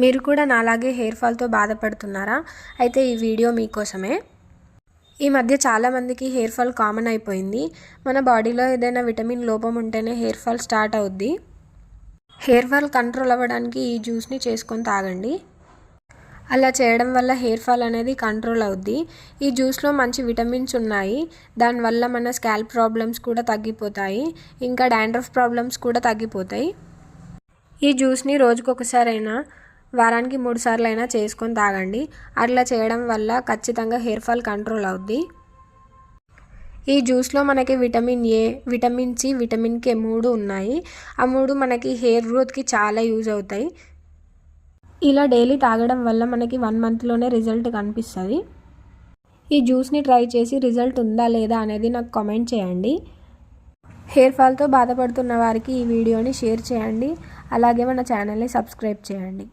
మీరు కూడా నాలాగే హెయిర్ ఫాల్తో బాధపడుతున్నారా? అయితే ఈ వీడియో మీకోసమే. ఈ మధ్య చాలామందికి హెయిర్ ఫాల్ కామన్ అయిపోయింది. మన బాడీలో ఏదైనా విటమిన్ లోపం ఉంటేనే హెయిర్ ఫాల్ స్టార్ట్ అవుద్ది. హెయిర్ ఫాల్ కంట్రోల్ అవ్వడానికి ఈ జ్యూస్ని చేసుకొని తాగండి. అలా చేయడం వల్ల హెయిర్ ఫాల్ అనేది కంట్రోల్ అవుద్ది. ఈ జ్యూస్లో మంచి విటమిన్స్ ఉన్నాయి. దానివల్ల మన స్కాల్ప్ ప్రాబ్లమ్స్ కూడా తగ్గిపోతాయి. ఇంకా డాండ్రఫ్ ప్రాబ్లమ్స్ కూడా తగ్గిపోతాయి. ఈ జ్యూస్ని రోజుకొకసారైనా, వారానికి 3 సార్లు అయినా చేసుకొని తాగండి. అట్లా చేయడం వల్ల ఖచ్చితంగా హెయిర్ ఫాల్ కంట్రోల్ అవుద్ది. ఈ జ్యూస్లో మనకి vitamin A, vitamin C, vitamin K 3 ఉన్నాయి. ఆ 3 మనకి హెయిర్ గ్రోత్కి చాలా యూజ్ అవుతాయి. ఇలా డైలీ తాగడం వల్ల మనకి 1 మంత్లోనే రిజల్ట్ కనిపిస్తుంది. ఈ జ్యూస్ని ట్రై చేసి రిజల్ట్ ఉందా లేదా అనేది నాకు కామెంట్ చేయండి. హెయిర్ ఫాల్తో బాధపడుతున్న వారికి ఈ వీడియోని షేర్ చేయండి. అలాగే మన ఛానల్ని సబ్స్క్రైబ్ చేయండి.